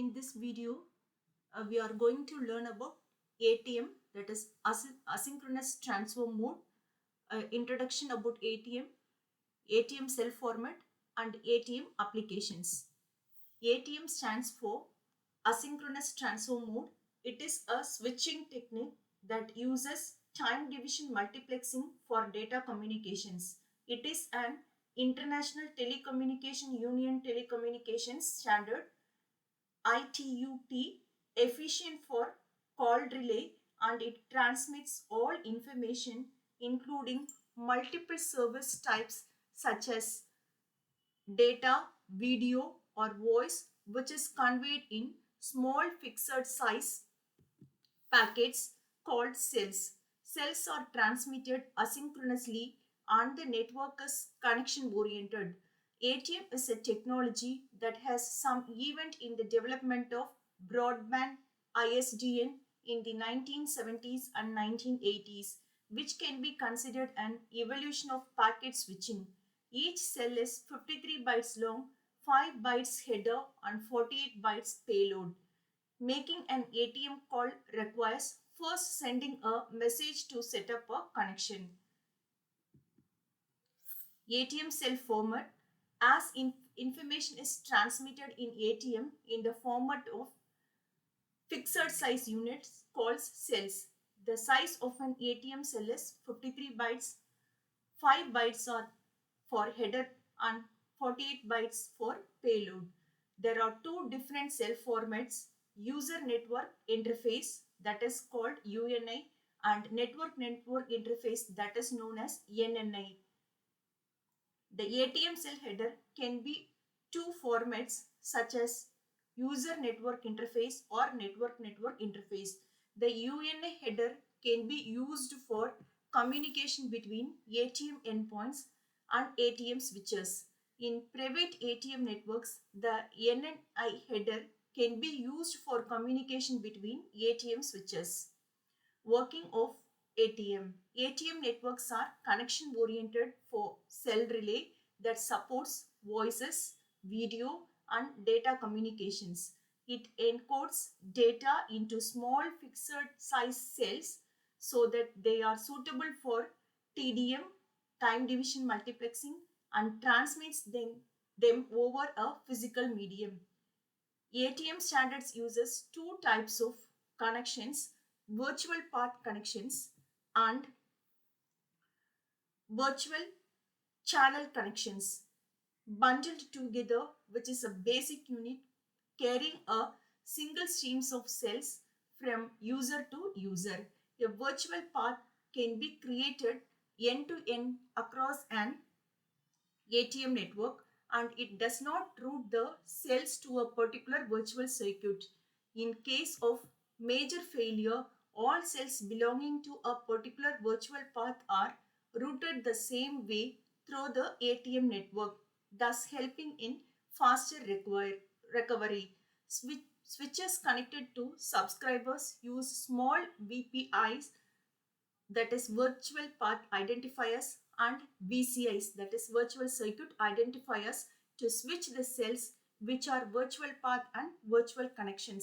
In this video, we are going to learn about ATM, that is asynchronous transfer mode, introduction about ATM, ATM cell format, and ATM applications. ATM stands for asynchronous transfer mode. It is a switching technique that uses time division multiplexing for data communications. It is an International Telecommunication Union telecommunications standard ITUT, efficient for call relay, and it transmits all information including multiple service types such as data, video, or voice, which is conveyed in small fixed size packets called cells. Cells are transmitted asynchronously and the network is connection oriented. ATM is a technology that has some event in the development of broadband ISDN in the 1970s and 1980s, which can be considered an evolution of packet switching. Each cell is 53 bytes long, 5 bytes header, and 48 bytes payload. Making an ATM call requires first sending a message to set up a connection. ATM cell format, as information is transmitted in ATM in the format of fixed size units called cells. The size of an ATM cell is 53 bytes. 5 bytes are for header and 48 bytes for payload. There are two different cell formats: user network interface, that is called UNI, and network interface, that is known as NNI. The ATM cell header can be two formats such as user network interface or network interface. The UNI header can be used for communication between ATM endpoints and ATM switches. In private ATM networks, the NNI header can be used for communication between ATM switches. Working of ATM. ATM networks are connection oriented for cell relay that supports voices, video, and data communications. It encodes data into small fixed size cells so that they are suitable for TDM, time division multiplexing, and transmits them over a physical medium. ATM standards uses two types of connections: virtual path connections and virtual channel connections, bundled together, which is a basic unit carrying a single streams of cells from user to user. A virtual path can be created end to end across an ATM network, and it does not route the cells to a particular virtual circuit. In case of major failure, all cells belonging to a particular virtual path are routed the same way through the ATM network, thus helping in faster recovery. Switches connected to subscribers use small VPIs, that is virtual path identifiers, and VCIs, that is virtual circuit identifiers, to switch the cells, which are virtual path and virtual connection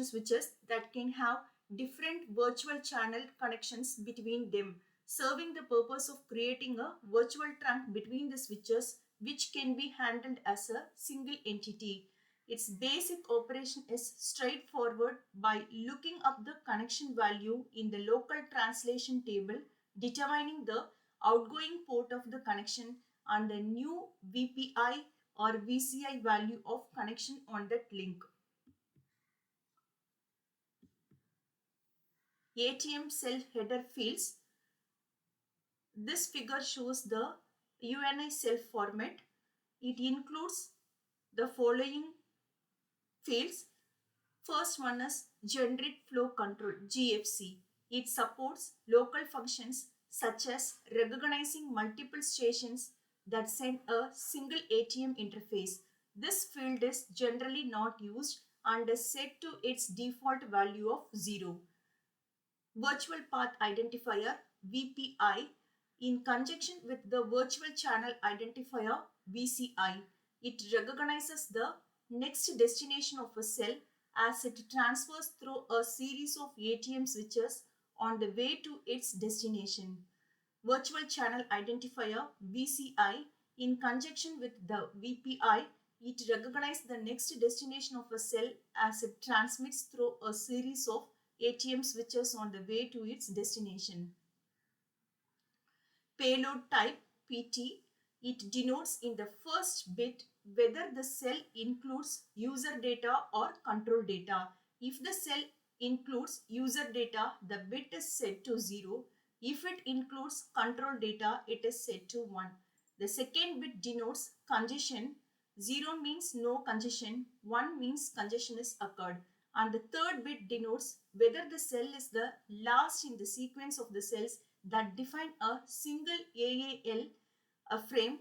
switches that can have different virtual channel connections between them, serving the purpose of creating a virtual trunk between the switches, which can be handled as a single entity. Its basic operation is straightforward by looking up the connection value in the local translation table, determining the outgoing port of the connection and the new VPI or VCI value of connection on that link. ATM cell header fields. This figure shows the UNI cell format. It includes the following fields. First one is generic flow control, GFC. It supports local functions such as recognizing multiple stations that send a single ATM interface. This field is generally not used and is set to its default value of 0. Virtual path identifier, VPI, in conjunction with the virtual channel identifier, VCI. It recognizes the next destination of a cell as it transfers through a series of ATM switches on the way to its destination. Virtual Channel Identifier VCI, in conjunction with the VPI, it recognizes the next destination of a cell as it transmits through a series of ATM switches on the way to its destination. Payload type PT, it denotes in the first bit whether the cell includes user data or control data. If the cell includes user data, the bit is set to 0. If it includes control data, it is set to 1. The second bit denotes congestion. 0 means no congestion, 1 means congestion is occurred. And the third bit denotes whether the cell is the last in the sequence of the cells that define a single AAL, a frame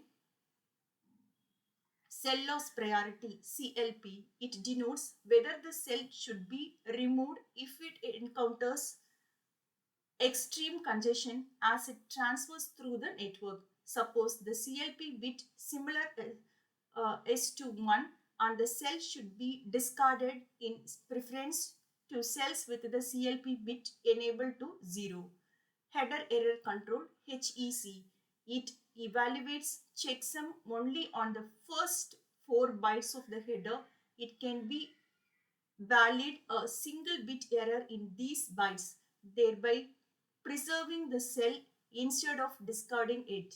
cell loss priority CLP. It denotes whether the cell should be removed if it encounters extreme congestion as it transfers through the network. Suppose the CLP bit similar is to 1 and the cell should be discarded in preference to cells with the CLP bit enabled to 0. Header error control HEC. It evaluates checksum only on the first 4 bytes of the header. It can be valid a single bit error in these bytes, thereby preserving the cell instead of discarding it.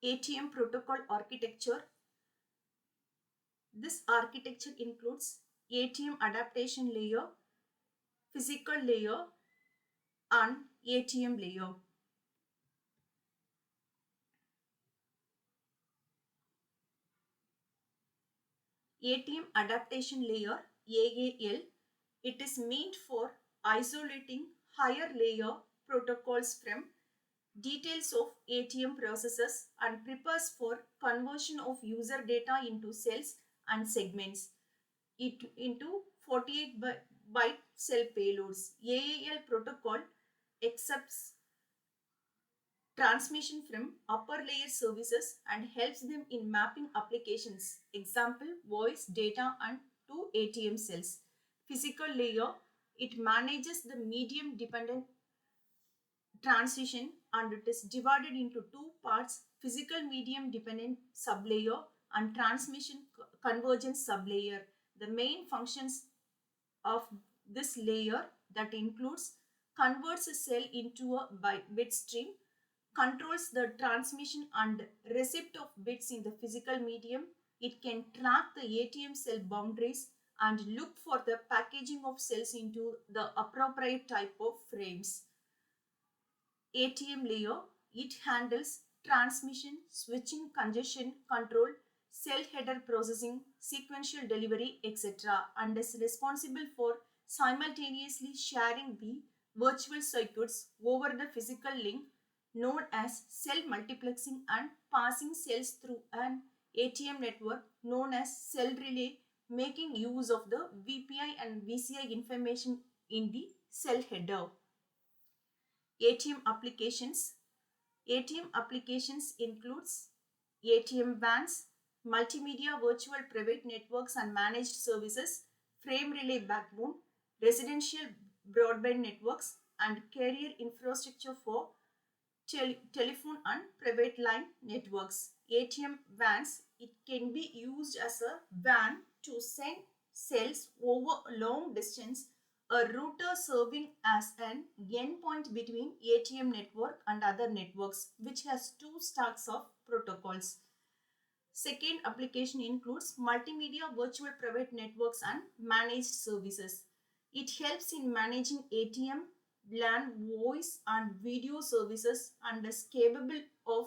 ATM protocol architecture. This architecture includes ATM adaptation layer, physical layer, and ATM layer. ATM adaptation layer AAL, it is meant for isolating higher layer protocols from details of ATM processes and prepares for conversion of user data into cells and segments into 48-byte cell payloads. AAL protocol accepts transmission from upper layer services and helps them in mapping applications, example voice data and to ATM cells. Physical layer, it manages the medium dependent transition and it is divided into two parts: physical medium dependent sublayer and transmission convergence sublayer. The main functions of this layer that includes converts a cell into a bit stream, controls the transmission and receipt of bits in the physical medium. It can track the ATM cell boundaries and look for the packaging of cells into the appropriate type of frames. ATM layer, it handles transmission, switching, congestion control, cell header processing, sequential delivery, etc. and is responsible for simultaneously sharing the virtual circuits over the physical link known as cell multiplexing and passing cells through an ATM network known as cell relay, making use of the VPI and VCI information in the cell header. ATM applications. ATM applications includes ATM vans, multimedia virtual private networks and managed services, frame relay backbone, residential broadband networks, and carrier infrastructure for telephone and private line networks. ATM vans, it can be used as a van to send cells over a long distance, a router serving as an endpoint between ATM network and other networks, which has two stacks of protocols. Second application includes multimedia virtual private networks and managed services. It helps in managing ATM, LAN, voice and video services and is capable of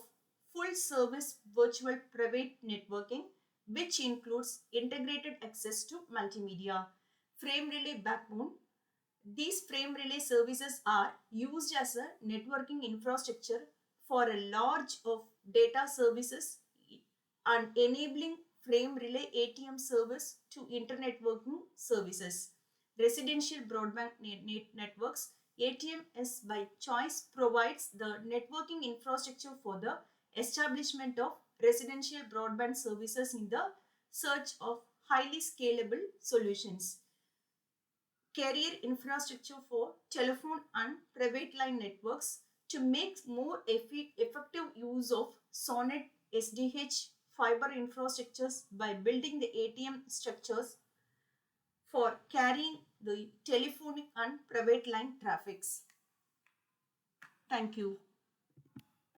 full service virtual private networking, which includes integrated access to multimedia. Frame relay backbone. These frame relay services are used as a networking infrastructure for a large of data services and enabling frame relay ATM service to internet working services. residential broadband networks. ATMs by choice provides the networking infrastructure for the establishment of residential broadband services in the search of highly scalable solutions. Carrier infrastructure for telephone and private line networks to make more effective use of SONET SDH fiber infrastructures by building the ATM structures for carrying the telephonic and private line traffics. Thank you.